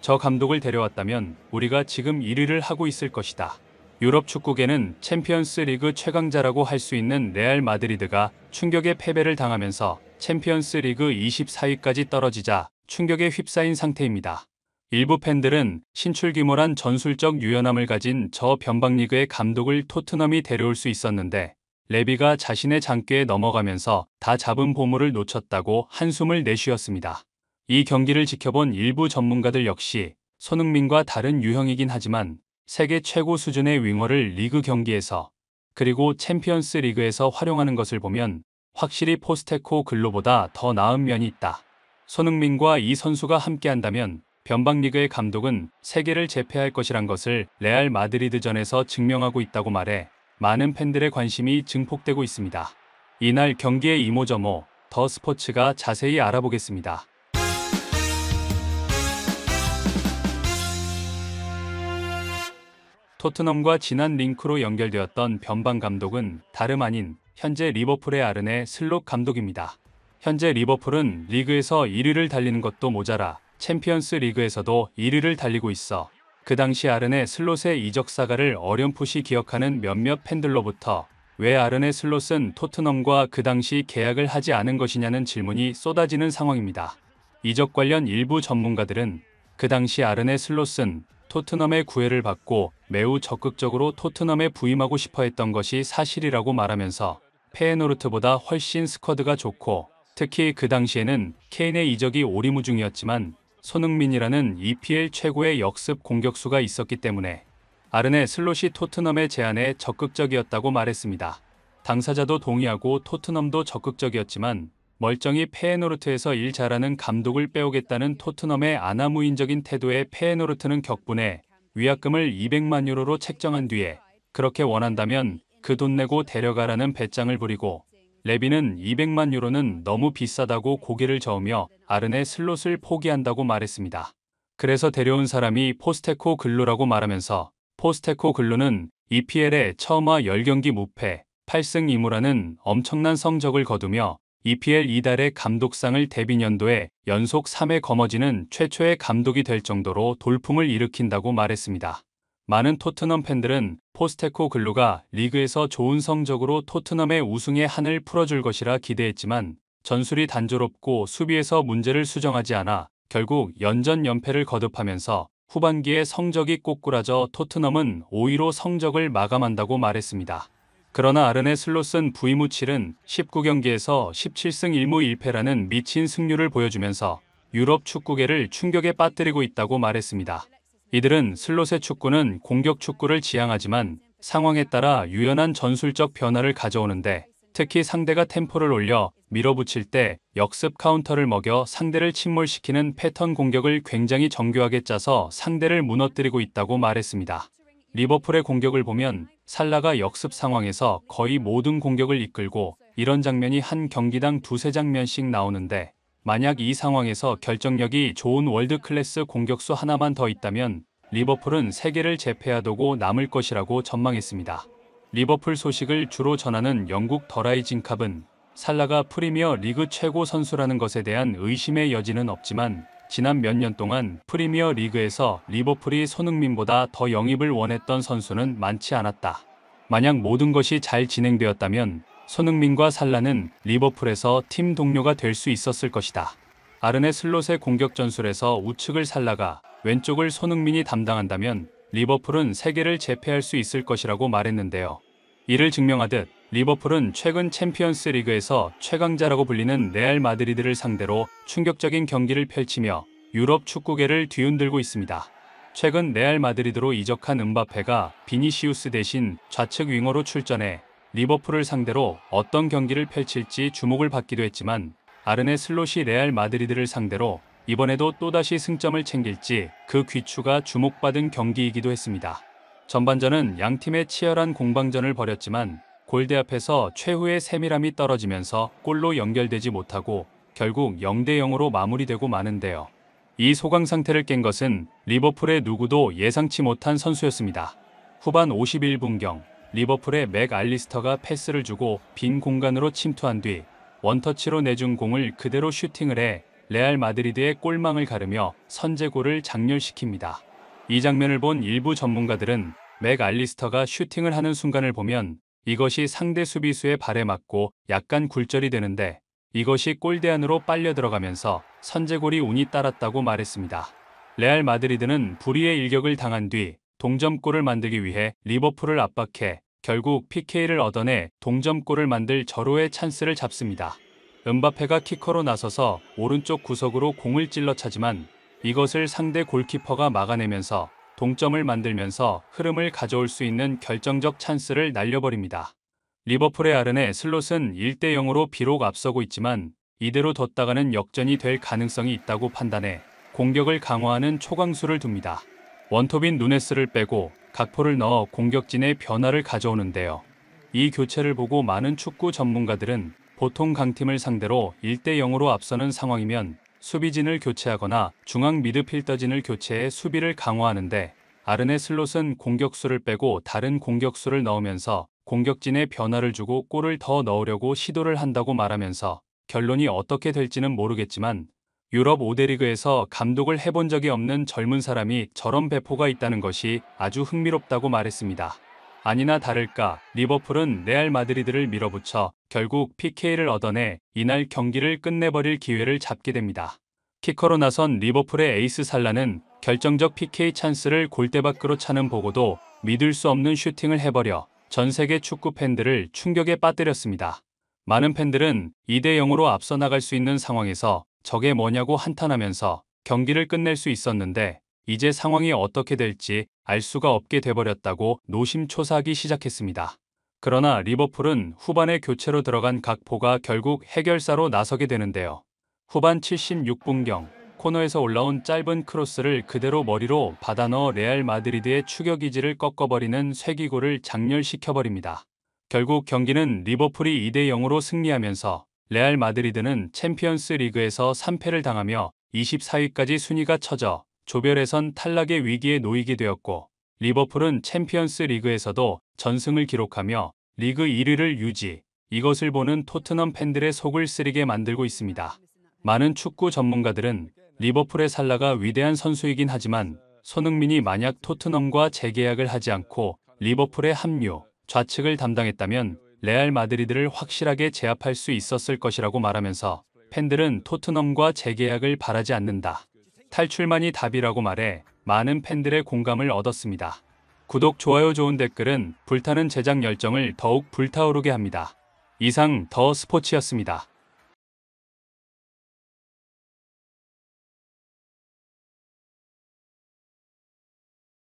저 감독을 데려왔다면 우리가 지금 1위를 하고 있을 것이다. 유럽 축구계는 챔피언스 리그 최강자라고 할 수 있는 레알 마드리드가 충격의 패배를 당하면서 챔피언스 리그 24위까지 떨어지자 충격에 휩싸인 상태입니다. 일부 팬들은 신출귀몰한 전술적 유연함을 가진 저 변방리그의 감독을 토트넘이 데려올 수 있었는데 레비가 자신의 장기에 넘어가면서 다 잡은 보물을 놓쳤다고 한숨을 내쉬었습니다. 이 경기를 지켜본 일부 전문가들 역시 손흥민과 다른 유형이긴 하지만 세계 최고 수준의 윙어를 리그 경기에서 그리고 챔피언스 리그에서 활용하는 것을 보면 확실히 포스테코글로보다 더 나은 면이 있다. 손흥민과 이 선수가 함께한다면 변방리그의 감독은 세계를 제패할 것이란 것을 레알 마드리드전에서 증명하고 있다고 말해 많은 팬들의 관심이 증폭되고 있습니다. 이날 경기의 이모저모 더 스포츠가 자세히 알아보겠습니다. 토트넘과 지난 링크로 연결되었던 변방 감독은 다름 아닌 현재 리버풀의 아르네 슬롯 감독입니다. 현재 리버풀은 리그에서 1위를 달리는 것도 모자라 챔피언스 리그에서도 1위를 달리고 있어 그 당시 아르네 슬롯의 이적 사가를 어렴풋이 기억하는 몇몇 팬들로부터 왜 아르네 슬롯은 토트넘과 그 당시 계약을 하지 않은 것이냐는 질문이 쏟아지는 상황입니다. 이적 관련 일부 전문가들은 그 당시 아르네 슬롯은 토트넘의 구애를 받고 매우 적극적으로 토트넘에 부임하고 싶어 했던 것이 사실이라고 말하면서 페에노르트보다 훨씬 스쿼드가 좋고 특히 그 당시에는 케인의 이적이 오리무중이었지만 손흥민이라는 EPL 최고의 역습 공격수가 있었기 때문에 아르네 슬롯이 토트넘의 제안에 적극적이었다고 말했습니다. 당사자도 동의하고 토트넘도 적극적이었지만 멀쩡히 페에노르트에서 일 잘하는 감독을 빼오겠다는 토트넘의 아나무인적인 태도에 페에노르트는 격분해 위약금을 200만 유로로 책정한 뒤에 그렇게 원한다면 그 돈 내고 데려가라는 배짱을 부리고 레비는 200만 유로는 너무 비싸다고 고개를 저으며 아르네 슬롯을 포기한다고 말했습니다. 그래서 데려온 사람이 포스테코글루라고 말하면서 포스테코글루는 EPL에 처음 와 10경기 무패 8승 2무라는 엄청난 성적을 거두며 EPL 이달의 감독상을 데뷔년도에 연속 3회 거머쥐는 최초의 감독이 될 정도로 돌풍을 일으킨다고 말했습니다. 많은 토트넘 팬들은 포스테코글루가 리그에서 좋은 성적으로 토트넘의 우승의 한을 풀어줄 것이라 기대했지만 전술이 단조롭고 수비에서 문제를 수정하지 않아 결국 연전 연패를 거듭하면서 후반기에 성적이 꼬꾸라져 토트넘은 5위로 성적을 마감한다고 말했습니다. 그러나 아르네 슬롯은 부임 후 7은 19경기에서 17승 1무 1패라는 미친 승률을 보여주면서 유럽 축구계를 충격에 빠뜨리고 있다고 말했습니다. 이들은 슬롯의 축구는 공격 축구를 지향하지만 상황에 따라 유연한 전술적 변화를 가져오는데 특히 상대가 템포를 올려 밀어붙일 때 역습 카운터를 먹여 상대를 침몰시키는 패턴 공격을 굉장히 정교하게 짜서 상대를 무너뜨리고 있다고 말했습니다. 리버풀의 공격을 보면 살라가 역습 상황에서 거의 모든 공격을 이끌고 이런 장면이 한 경기당 두세 장면씩 나오는데 만약 이 상황에서 결정력이 좋은 월드클래스 공격수 하나만 더 있다면 리버풀은 세계를 제패하도록 남을 것이라고 전망했습니다. 리버풀 소식을 주로 전하는 영국 더 라이징 캅은 살라가 프리미어 리그 최고 선수라는 것에 대한 의심의 여지는 없지만 지난 몇 년 동안 프리미어 리그에서 리버풀이 손흥민보다 더 영입을 원했던 선수는 많지 않았다. 만약 모든 것이 잘 진행되었다면 손흥민과 살라는 리버풀에서 팀 동료가 될 수 있었을 것이다. 아르네 슬롯의 공격 전술에서 우측을 살라가 왼쪽을 손흥민이 담당한다면 리버풀은 세계를 제패할 수 있을 것이라고 말했는데요. 이를 증명하듯 리버풀은 최근 챔피언스 리그에서 최강자라고 불리는 레알 마드리드를 상대로 충격적인 경기를 펼치며 유럽 축구계를 뒤흔들고 있습니다. 최근 레알 마드리드로 이적한 음바페가 비니시우스 대신 좌측 윙어로 출전해 리버풀을 상대로 어떤 경기를 펼칠지 주목을 받기도 했지만 아르네 슬롯이 레알 마드리드를 상대로 이번에도 또다시 승점을 챙길지 그 귀추가 주목받은 경기이기도 했습니다. 전반전은 양팀의 치열한 공방전을 벌였지만 골대 앞에서 최후의 세밀함이 떨어지면서 골로 연결되지 못하고 결국 0대0으로 마무리되고 마는데요. 이 소강 상태를 깬 것은 리버풀의 누구도 예상치 못한 선수였습니다. 후반 51분경 리버풀의 맥 알리스터가 패스를 주고 빈 공간으로 침투한 뒤 원터치로 내준 공을 그대로 슈팅을 해 레알 마드리드의 골망을 가르며 선제골을 장렬시킵니다. 이 장면을 본 일부 전문가들은 맥 알리스터가 슈팅을 하는 순간을 보면 이것이 상대 수비수의 발에 맞고 약간 굴절이 되는데 이것이 골대 안으로 빨려 들어가면서 선제골이 운이 따랐다고 말했습니다. 레알 마드리드는 불의의 일격을 당한 뒤 동점골을 만들기 위해 리버풀을 압박해 결국 PK를 얻어내 동점골을 만들 절호의 찬스를 잡습니다. 음바페가 키커로 나서서 오른쪽 구석으로 공을 찔러 차지만 이것을 상대 골키퍼가 막아내면서 동점을 만들면서 흐름을 가져올 수 있는 결정적 찬스를 날려버립니다. 리버풀의 아르네 슬롯은 1대0으로 비록 앞서고 있지만 이대로 뒀다가는 역전이 될 가능성이 있다고 판단해 공격을 강화하는 초강수를 둡니다. 원톱인 누네스를 빼고 각포를 넣어 공격진의 변화를 가져오는데요. 이 교체를 보고 많은 축구 전문가들은 보통 강팀을 상대로 1대0으로 앞서는 상황이면 수비진을 교체하거나 중앙 미드필더진을 교체해 수비를 강화하는데 아르네 슬롯은 공격수를 빼고 다른 공격수를 넣으면서 공격진에 변화를 주고 골을 더 넣으려고 시도를 한다고 말하면서 결론이 어떻게 될지는 모르겠지만 유럽 5대 리그에서 감독을 해본 적이 없는 젊은 사람이 저런 배포가 있다는 것이 아주 흥미롭다고 말했습니다. 아니나 다를까 리버풀은 레알 마드리드를 밀어붙여 결국 PK를 얻어내 이날 경기를 끝내버릴 기회를 잡게 됩니다. 키커로 나선 리버풀의 에이스 살라는 결정적 PK 찬스를 골대 밖으로 차는 보고도 믿을 수 없는 슈팅을 해버려 전 세계 축구 팬들을 충격에 빠뜨렸습니다. 많은 팬들은 2대0으로 앞서 나갈 수 있는 상황에서 저게 뭐냐고 한탄하면서 경기를 끝낼 수 있었는데 이제 상황이 어떻게 될지 알 수가 없게 돼버렸다고 노심초사하기 시작했습니다. 그러나 리버풀은 후반에 교체로 들어간 각포가 결국 해결사로 나서게 되는데요. 후반 76분경 코너에서 올라온 짧은 크로스를 그대로 머리로 받아 넣어 레알 마드리드의 추격이지를 꺾어버리는 쇄기골을 장렬시켜버립니다. 결국 경기는 리버풀이 2대0으로 승리하면서 레알 마드리드는 챔피언스 리그에서 3패를 당하며 24위까지 순위가 처져 조별예선 탈락의 위기에 놓이게 되었고 리버풀은 챔피언스 리그에서도 전승을 기록하며 리그 1위를 유지, 이것을 보는 토트넘 팬들의 속을 쓰리게 만들고 있습니다. 많은 축구 전문가들은 리버풀의 살라가 위대한 선수이긴 하지만 손흥민이 만약 토트넘과 재계약을 하지 않고 리버풀에 합류, 좌측을 담당했다면 레알 마드리드를 확실하게 제압할 수 있었을 것이라고 말하면서 팬들은 토트넘과 재계약을 바라지 않는다. 탈출만이 답이라고 말해 많은 팬들의 공감을 얻었습니다. 구독, 좋아요, 좋은 댓글은 불타는 제작 열정을 더욱 불타오르게 합니다. 이상 더 스포츠였습니다.